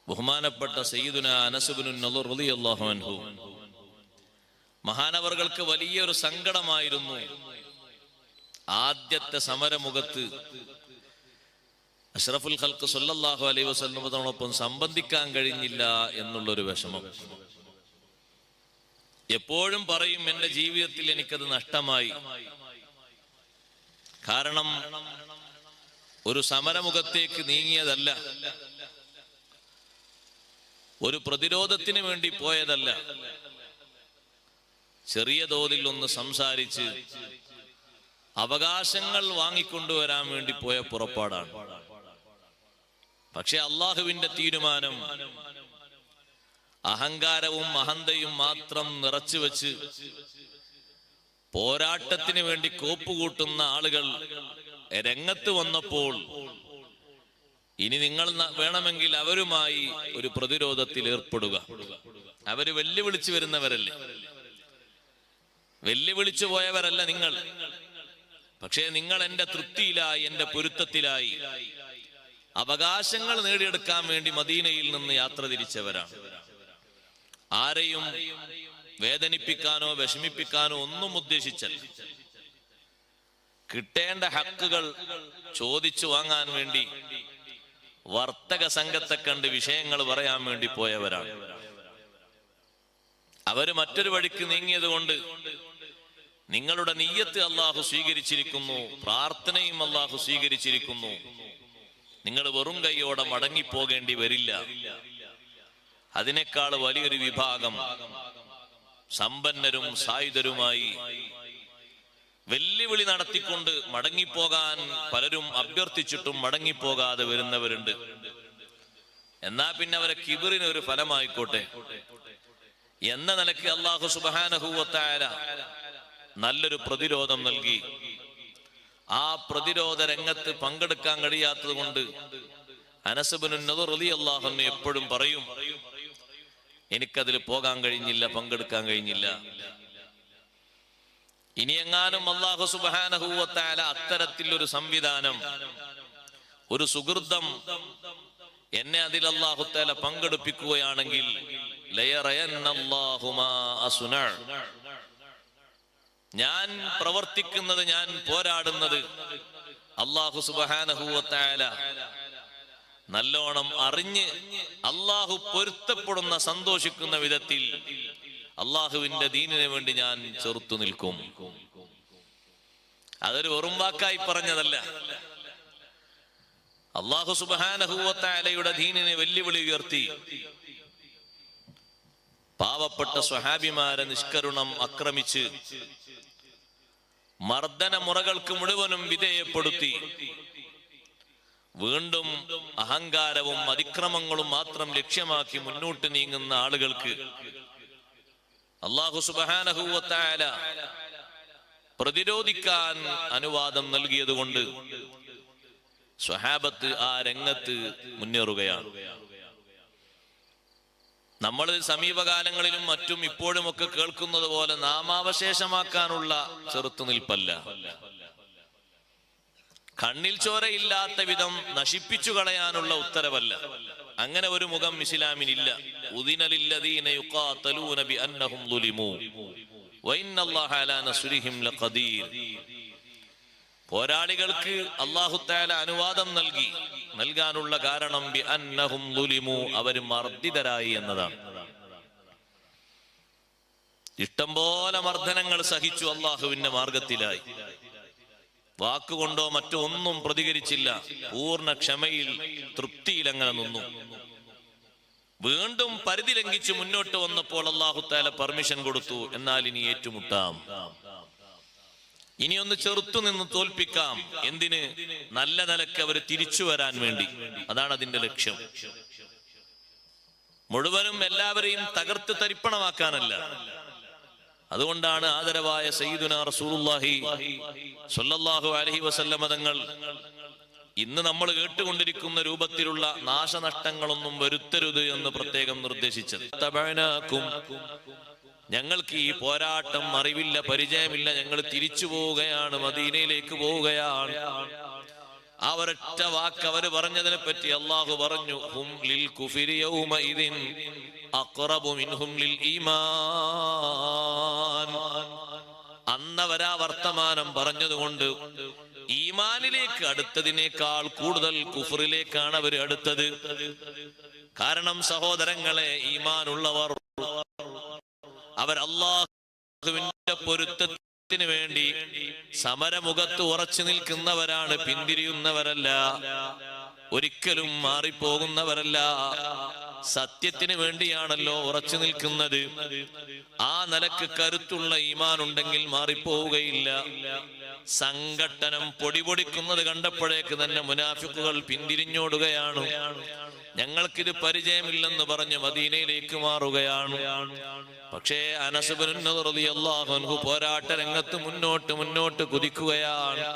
ബഹുമാനപ്പെട്ട സയ്യിദുന അനസ് ഇബ്നു നളർ റളിയല്ലാഹു അൻഹു മഹാനവർകൾക്ക് വലിയൊരു സങ്കടമായിരുന്നു. ആദ്യത്തെ സമരമുഖത്ത് അഷ്റഫുൽ ഖൽഖ് സല്ലല്ലാഹു അലൈഹി വസല്ലമയോടൊപ്പം സംബന്ധിക്കാൻ കഴിഞ്ഞില്ല എന്നുള്ളൊരു വിഷമം. എപ്പോഴും പറയും, എന്റെ ജീവിതത്തിൽ എനിക്കത് നഷ്ടമായി. കാരണം ഒരു സമരമുഖത്തേക്ക് നീങ്ങിയതല്ല, ഒരു പ്രതിരോധത്തിന് വേണ്ടി പോയതല്ല, ചെറിയ തോതിൽ ഒന്ന് സംസാരിച്ച് അവകാശങ്ങൾ വാങ്ങിക്കൊണ്ടുവരാൻ വേണ്ടി പോയ പുറപ്പാടാണ്. പക്ഷെ അള്ളാഹുവിന്റെ തീരുമാനം അഹങ്കാരവും അഹന്തയും മാത്രം നിറച്ചു വെച്ച് പോരാട്ടത്തിന് വേണ്ടി കോപ്പുകൂട്ടുന്ന ആളുകൾ രംഗത്ത് വന്നപ്പോൾ ഇനി നിങ്ങൾ വേണമെങ്കിൽ അവരുമായി ഒരു പ്രതിരോധത്തിൽ ഏർപ്പെടുക. അവര് വെല്ലുവിളിച്ചു വരുന്നവരല്ലേ, വെല്ലുവിളിച്ചു പോയവരല്ല നിങ്ങൾ. പക്ഷേ നിങ്ങൾ എന്റെ തൃപ്തിയിലായി, എന്റെ പൊരുത്തത്തിലായി അവകാശങ്ങൾ നേടിയെടുക്കാൻ വേണ്ടി മദീനയിൽ നിന്ന് യാത്ര തിരിച്ചവരാണ്. ആരെയും വേദനിപ്പിക്കാനോ വിഷമിപ്പിക്കാനോ ഒന്നും ഉദ്ദേശിച്ചല്ല. കിട്ടേണ്ട ഹക്കുകൾ ചോദിച്ചു വാങ്ങാൻ വേണ്ടി വർത്തക സംഘത്തെ കണ്ട് വിഷയങ്ങൾ പറയാൻ വേണ്ടി പോയവരാണ്. അവര് മറ്റൊരു വഴിക്ക് നീങ്ങിയത് കൊണ്ട് നിങ്ങളുടെ നിയ്യത്ത് അള്ളാഹു സ്വീകരിച്ചിരിക്കുന്നു, പ്രാർത്ഥനയും അള്ളാഹു സ്വീകരിച്ചിരിക്കുന്നു. നിങ്ങൾ വെറും കൈയോടെ മടങ്ങിപ്പോകേണ്ടി വരില്ല. അതിനേക്കാൾ വലിയൊരു വിഭാഗം സമ്പന്നരും സായുധരുമായി വെല്ലുവിളി നടത്തിക്കൊണ്ട് മടങ്ങിപ്പോകാൻ പലരും അഭ്യർത്ഥിച്ചിട്ടും മടങ്ങിപ്പോകാതെ വരുന്നവരുണ്ട്. എന്നാ പിന്നെ അവരെ കിബറിന് ഒരു ഫലമായിക്കോട്ടെ എന്ന നിലയ്ക്ക് അല്ലാഹു സുബ്ഹാനഹു വ തആല നല്ലൊരു പ്രതിരോധം നൽകി. ആ പ്രതിരോധ രംഗത്ത് പങ്കെടുക്കാൻ കഴിയാത്തത് കൊണ്ട് അനസ് ഇബ്നു നളർ റളിയല്ലാഹു അൻഹു എപ്പോഴും പറയും, എനിക്കതിൽ പോകാൻ കഴിഞ്ഞില്ല, പങ്കെടുക്കാൻ കഴിഞ്ഞില്ല. ഇനി എങ്ങാനും അല്ലാഹു സുബ്ഹാനഹു വ തആല അത്തരത്തിൽ ഒരു സംവിധാനം, ഒരു സുഹൃതം എന്നെ അതിൽ അല്ലാഹു തആല പങ്കെടുപ്പിക്കുകയാണെങ്കിൽ ലയറയന്നല്ലാഹു മാ അസ്ന, ഞാൻ പ്രവർത്തിക്കുന്നത്, ഞാൻ പോരാടുന്നത് അല്ലാഹു സുബ്ഹാനഹു വ തആല നല്ലോണം അറിഞ്ഞ് അല്ലാഹു പൊരുത്തപ്പെടുന്ന സന്തോഷിക്കുന്ന വിധത്തിൽ അള്ളാഹുവിന്റെ ദീനിന് വേണ്ടി ഞാൻ ചെറുത്തു നിൽക്കും. അതൊരു വെറും വാക്കായി പറഞ്ഞതല്ല. അല്ലാഹു സുബ്ഹാനഹു വ തആലയുടെ ദീനിനെ വെല്ലുവിളി ഉയർത്തി പാവപ്പെട്ട സ്വഹാബിമാരെ നിഷ്കരുണം ആക്രമിച്ച് മർദ്ദന മുറകൾക്ക് മുഴുവനും വിധേയപ്പെടുത്തി വീണ്ടും അഹങ്കാരവും അതിക്രമങ്ങളും മാത്രം ലക്ഷ്യമാക്കി മുന്നോട്ട് നീങ്ങുന്ന ആളുകൾക്ക് അല്ലാഹു സുബ്ഹാനഹു വ തആല പ്രതിരോധിക്കാൻ അനുവാദം നൽകിയതുകൊണ്ട് സ്വഹാബത്ത് ആ രംഗത്ത് മുന്നേറുകയാണ്. നമ്മൾ സമീപകാലങ്ങളിലും മറ്റും ഇപ്പോഴുമൊക്കെ കേൾക്കുന്നത് പോലെ നാമാവശേഷമാക്കാനുള്ള ചെറുത്തുനിൽപ്പല്ല, കണ്ണിൽ ചോരയില്ലാത്ത വിധം നശിപ്പിച്ചു കളയാനുള്ള ഉത്തരവല്ല. അങ്ങനെ ഒരു മുഖം ഇസ്ലാമിനില്ല. ഉദിന ലില്ലദീന യുഖാതലൂന ബിഅന്നഹും ളുലിമൂ വഇന്നല്ലാഹ അലാ നസ്രിഹിം ലഖദീർ. പോരാളികൾക്ക് അല്ലാഹു തആല അനുവാദം നൽകാനുള്ള കാരണം ബിഅന്നഹും ളുലിമൂ, അവർ മർദ്ദിതരായി എന്നതാണ്. ഇഷ്ടം പോലെ മർദ്ദനങ്ങൾ സഹിച്ചു അല്ലാഹുവിന്റെ മാർഗത്തിലായി. വാക്കുകൊണ്ടോ മറ്റോ ഒന്നും പ്രതികരിച്ചില്ല. പൂർണ്ണ ക്ഷമയിൽ, തൃപ്തിയിൽ അങ്ങനെ നിന്നു. വീണ്ടും പരിധി ലംഘിച്ച് മുന്നോട്ട് വന്നപ്പോൾ അല്ലാഹു തആല പെർമിഷൻ കൊടുത്തു, എന്നാൽ ഇനി ഏറ്റുമുട്ടാം, ഇനിയൊന്ന് ചെറുത്തു നിന്ന് തോൽപ്പിക്കാം. എന്തിന്? നല്ല നിലക്ക് അവർ തിരിച്ചു വരാൻ വേണ്ടി. അതാണ് അതിന്റെ ലക്ഷ്യം. മുഴുവനും എല്ലാവരെയും തകർത്ത് തരിപ്പണമാക്കാനല്ല. അതുകൊണ്ടാണ് ആദരവായ സയ്യിദുനാ റസൂലുള്ളാഹി സ്വല്ലല്ലാഹു അലൈഹി വസല്ലമ തങ്ങൾ ഇന്ന് നമ്മൾ കേട്ടുകൊണ്ടിരിക്കുന്ന രൂപത്തിലുള്ള നാശനഷ്ടങ്ങളൊന്നും വരുത്തരുത് എന്ന് പ്രത്യേകം നിർദ്ദേശിച്ചത്. ഞങ്ങൾക്ക് ഈ പോരാട്ടം അറിവില്ല, പരിചയമില്ല, ഞങ്ങൾ തിരിച്ചു പോവുകയാണ്, മദീനയിലേക്ക് പോവുകയാണ്. ആ ഒരൊറ്റ വാക്ക് അവര് പറഞ്ഞതിനെ പറ്റി അള്ളാഹു പറഞ്ഞു, ഹും ലിൽ കുഫരി യൗമഇദിൻ അഖറബു മിൻഹും ലിൽ ഈമാൻ. അന്നവരാ വർത്തമാനം പറഞ്ഞതുകൊണ്ട് ഈമാനിലേക്ക് അടുത്തതിനേക്കാൾ കൂടുതൽ കുഫറിലേക്കാണ് അവർ അടുത്തത്. കാരണം സഹോദരങ്ങളെ, ഈമാനുള്ളവർ അവർ അല്ലാഹുവിന്റെ പൊരുത്തത്തിന് വേണ്ടി സമരമുഖത്ത് ഉറച്ചു നിൽക്കുന്നവരാണ്, പിന്തിരിയുന്നവരല്ല, ഒരിക്കലും മാറിപ്പോകുന്നവരല്ല. സത്യത്തിന് വേണ്ടിയാണല്ലോ ഉറച്ചു നിൽക്കുന്നത്. ആ നിലക്ക് കരുത്തുള്ള ഈമാൻ ഉണ്ടെങ്കിൽ മാറിപ്പോവുകയില്ല. സംഘട്ടനം പൊടിപൊടിക്കുന്നത് കണ്ടപ്പോഴേക്ക് തന്നെ മുനാഫിക്കുകൾ പിന്തിരിഞ്ഞോടുകയാണ്. ഞങ്ങൾക്കിത് പരിചയമില്ലെന്ന് പറഞ്ഞ് മദീനയിലേക്ക് മാറുകയാണ്. പക്ഷേ അനസ് ഇബ്നു നദർ റളിയല്ലാഹു അൻഹു പോരാട്ട രംഗത്ത് മുന്നോട്ട് കുതിക്കുകയാണ്.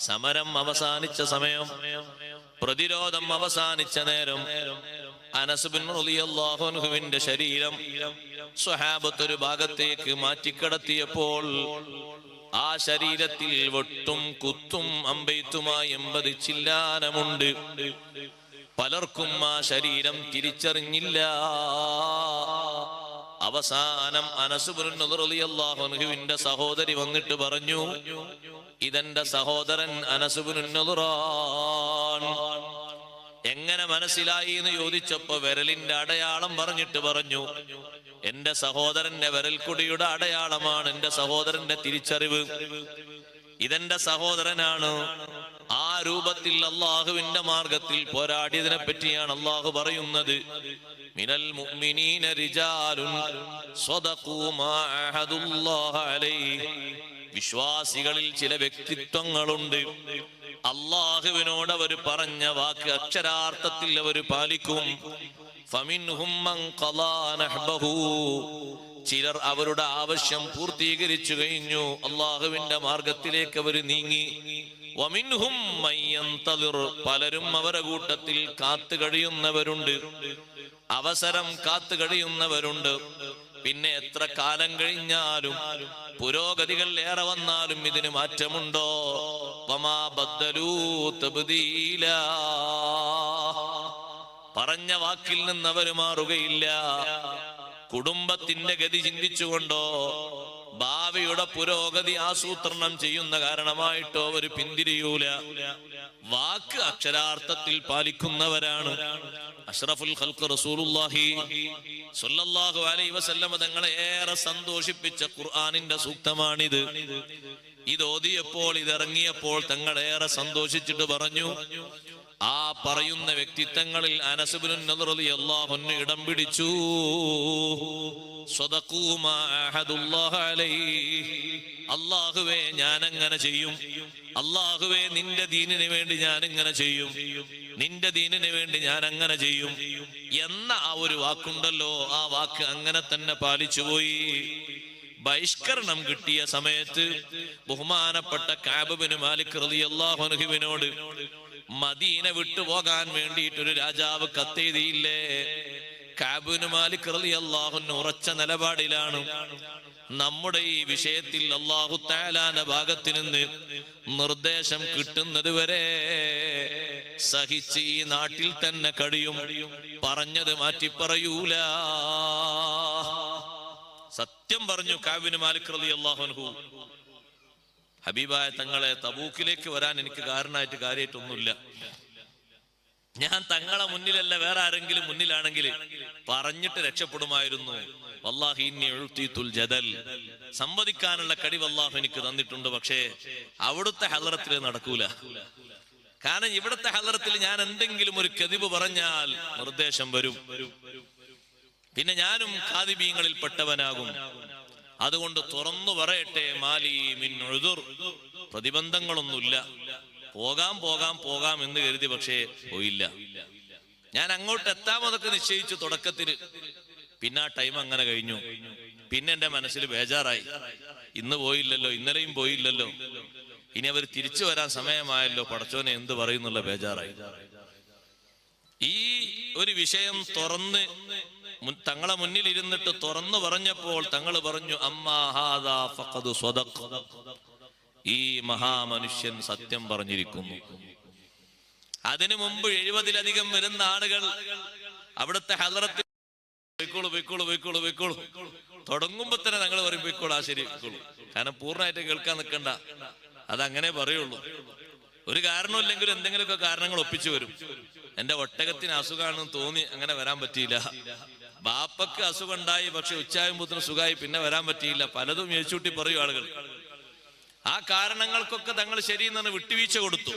സമരം അവസാനിച്ച സമയം, പ്രതിരോധം അവസാനിച്ച നേരം അനസ് ഇബ്നു റളിയല്ലാഹു അൻഹുവിന്റെ ശരീരം സ്വഹാബത്ത് ഒരു ഭാഗത്തേക്ക് മാറ്റിക്കടത്തിയപ്പോൾ ആ ശരീരത്തിൽ വെട്ടും കുത്തും അമ്പെയ്ത്തുമായി 80 ചില്ലാനമുണ്ട്. പലർക്കും ആ ശരീരം തിരിച്ചറിഞ്ഞില്ല. അവസാനം അനസ് ഇബ്നു നദർ റളിയല്ലാഹു അൻഹുവിന്റെ സഹോദരി വന്നിട്ട് പറഞ്ഞു, ഇതെന്റെ സഹോദരൻ അനസ് ഇബ്നു നദറാണ്. എങ്ങനെ മനസ്സിലായി എന്ന് ചോദിച്ചപ്പോ വിരലിന്റെ അടയാളം പറഞ്ഞിട്ട് പറഞ്ഞു, എന്റെ സഹോദരന്റെ വിരൽക്കുടിയുടെ അടയാളമാണ് എന്റെ സഹോദരന്റെ തിരിച്ചറിവ്. ഇതെന്റെ സഹോദരനാണ്. ആ രൂപത്തിൽ അള്ളാഹുവിന്റെ മാർഗത്തിൽ പോരാടിയതിനെ പറ്റിയാണ് അള്ളാഹു പറയുന്നത്, മിനൽ മുഅ്മിനീന റിജാലുൻ സ്വദഖൂ മാ അഹദുല്ലാഹ അലൈഹി. വിശ്വാസികളിൽ ചില വ്യക്തിത്വങ്ങളുണ്ട്, അള്ളാഹുവിനോട് അവർ പറഞ്ഞ വാക്ക് അക്ഷരാർത്ഥത്തിൽ അവർ പാലിക്കും. ഫമിൻഹും മൻ ഖളാ നഹ്ബഹു. ചിലർ അവരുടെ ആവശ്യം പൂർത്തീകരിച്ചു കഴിഞ്ഞു, അള്ളാഹുവിന്റെ മാർഗത്തിലേക്ക് അവർ നീങ്ങി. വമിൻഹും മൻ യന്തളിർ. പലരും അവരുടെ കൂട്ടത്തിൽ കാത്തു കഴിയുന്നവരുണ്ട്, അവസരം കാത്തു കഴിയുന്നവരുണ്ട്. പിന്നെ എത്ര കാലം കഴിഞ്ഞാലും പുരോഗതികൾ ഏറെ വന്നാലും ഇതിന് മാറ്റമുണ്ടോ? വമാ ബദ്ദലൂ തബ്ദീലാ. പറഞ്ഞ വാക്കിൽ നിന്ന് അവർ മാറുകയില്ല. കുടുംബത്തിന്റെ ഗതി ചിന്തിച്ചുകൊണ്ടോ ഭാവിയുടെ പുരോഗതി ആസൂത്രണം ചെയ്യുന്ന കാരണമായിട്ടോ അവർ പിന്തിരിയൂല. വാക്ക് അക്ഷരാർത്ഥത്തിൽ പാലിക്കുന്നവരാണ്. അഷ്റഫുൽ ഖൽഖ് റസൂലുള്ളാഹി സ്വല്ലല്ലാഹു അലൈഹി വസല്ലം തങ്ങളെ ഏറെ സന്തോഷിപ്പിച്ച ഖുർആനിന്റെ സൂക്തമാണിത്. ഇത് ഓതിയപ്പോൾ, ഇതിറങ്ങിയപ്പോൾ തങ്ങളേറെ സന്തോഷിച്ചിട്ട് പറഞ്ഞു, ആ പറയുന്ന വ്യക്തിത്വങ്ങളിൽ അനസ് ഇബ്നു നദർ റളിയല്ലാഹു അൻഹു ഇടം പിടിച്ചു. സ്വദഖൂ മാ അഹദുല്ലാഹ അലൈഹി. അല്ലാഹുവേ ഞാൻ അങ്ങനെ ചെയ്യും, അല്ലാഹുവേ നിന്റെ ദീനിന് വേണ്ടി ഞാൻ ഇങ്ങനെ ചെയ്യും, നിന്റെ ദീനിന് വേണ്ടി ഞാൻ അങ്ങനെ ചെയ്യും എന്ന ആ ഒരു വാക്കുണ്ടല്ലോ, ആ വാക്ക് അങ്ങനെ തന്നെ പാലിച്ചുപോയി. ബഹിഷ്കരണം കിട്ടിയ സമയത്ത് ബഹുമാനപ്പെട്ട കഅബ് ഇബ്നു മാലിക് റളിയല്ലാഹു അൻഹുവിനോട് മദീന വിട്ടുപോകാൻ വേണ്ടിയിട്ടൊരു രാജാവ് കത്തെഴുതിയില്ലേ? കഅബ് ഇബ്നു മാലിക് റളിയല്ലാഹു അൻഹു ഉറച്ച നിലപാടിലാണ്. നമ്മുടെ ഈ വിഷയത്തിൽ അല്ലാഹു തആലാന്റെ ഭാഗത്ത് നിന്ന് നിർദ്ദേശം കിട്ടുന്നത് വരെ സഹിച്ച് ഈ നാട്ടിൽ തന്നെ കഴിയും, പറഞ്ഞത് മാറ്റി പറയൂല. സത്യം പറഞ്ഞു കഅബ് ഇബ്നു മാലിക് റളിയല്ലാഹു അൻഹു. ഹബീബായ തങ്ങളെ തബൂക്കിലേക്ക് വരാൻ എനിക്ക് കാരണമായിട്ട് കാര്യമായിട്ടൊന്നുമില്ല. ഞാൻ തങ്ങളെ മുന്നിലല്ല, വേറെ ആരെങ്കിലും മുന്നിലാണെങ്കിൽ പറഞ്ഞിട്ട് രക്ഷപ്പെടുമായിരുന്നു. വല്ലാഹി ഇന്നി ഉഅ്തീതുൽ ജദൽ. സംവദിക്കാനുള്ള കഴിവ് അല്ലാഹു എനിക്ക് തന്നിട്ടുണ്ട്. പക്ഷേ അവിടുത്തെ ഹളറത്തിൽ നടക്കൂല. കാരണം ഇവിടുത്തെ ഹളറത്തിൽ ഞാൻ എന്തെങ്കിലും ഒരു കദിബ് പറഞ്ഞാൽ നിർദ്ദേശം വരും, പിന്നെ ഞാനും ഖാദിബീങ്ങളിൽ പെട്ടവനാകും. അതുകൊണ്ട് തുറന്നു പറയട്ടെ, മാലി മിൻ ഉദുർ. പ്രതിബന്ധങ്ങളൊന്നുമില്ല. പോകാം എന്ന് കരുതി, പക്ഷേ പോയില്ല. ഞാൻ അങ്ങോട്ട് എത്താമതൊക്കെ നിശ്ചയിച്ചു തുടക്കത്തിൽ. പിന്നെ ആ ടൈം അങ്ങനെ കഴിഞ്ഞു. പിന്നെ എന്റെ മനസ്സിൽ ബേജാറായി, ഇന്ന് പോയില്ലല്ലോ, ഇന്നലെയും പോയില്ലല്ലോ, ഇനി അവർ തിരിച്ചു വരാൻ സമയമായല്ലോ, പടച്ചോനെ എന്ത് പറയുന്നുള്ള ബേജാറായി. ഈ ഒരു വിഷയം തുറന്ന് തങ്ങളെ മുന്നിൽ ഇരുന്നിട്ട് തുറന്നു പറഞ്ഞപ്പോൾ തങ്ങൾ പറഞ്ഞു, അമ്മാ ഹാദാ ഫഖദ് സ്വദഖ്. ഈ മഹാമനുഷ്യൻ സത്യം പറഞ്ഞിരിക്കുന്നു. അതിനു മുമ്പ് 70-ലധികം വരുന്ന ആളുകൾ അവിടുത്തെ ഹളറത്തിൽ പൊയ്ക്കോളൂ തുടങ്ങുമ്പോ തന്നെ ഞങ്ങൾ പറയും പൊയ്ക്കോളൂ, ആ ശരി പൊയ്ക്കോളൂ. കാരണം പൂർണ്ണമായിട്ട് കേൾക്കാൻ നിൽക്കണ്ട, അതങ്ങനെ പറയുള്ളൂ. ഒരു കാരണമില്ലെങ്കിലും എന്തെങ്കിലുമൊക്കെ കാരണങ്ങൾ ഒപ്പിച്ചു വരും. എന്റെ ഒട്ടകത്തിന് അസുഖമാണെന്ന് തോന്നി അങ്ങനെ വരാൻ പറ്റിയില്ല, ബാപ്പക്ക് അസുഖം ഉണ്ടായി പക്ഷെ ഉച്ചാകുമ്പോത്തിന് സുഖമായി പിന്നെ വരാൻ പറ്റിയില്ല, പലതും ഏച്ചൂട്ടി പറയും ആളുകൾ. ആ കാരണങ്ങൾക്കൊക്കെ തങ്ങൾ ശരിയെന്ന് വിട്ടുവീഴ്ച കൊടുത്തു.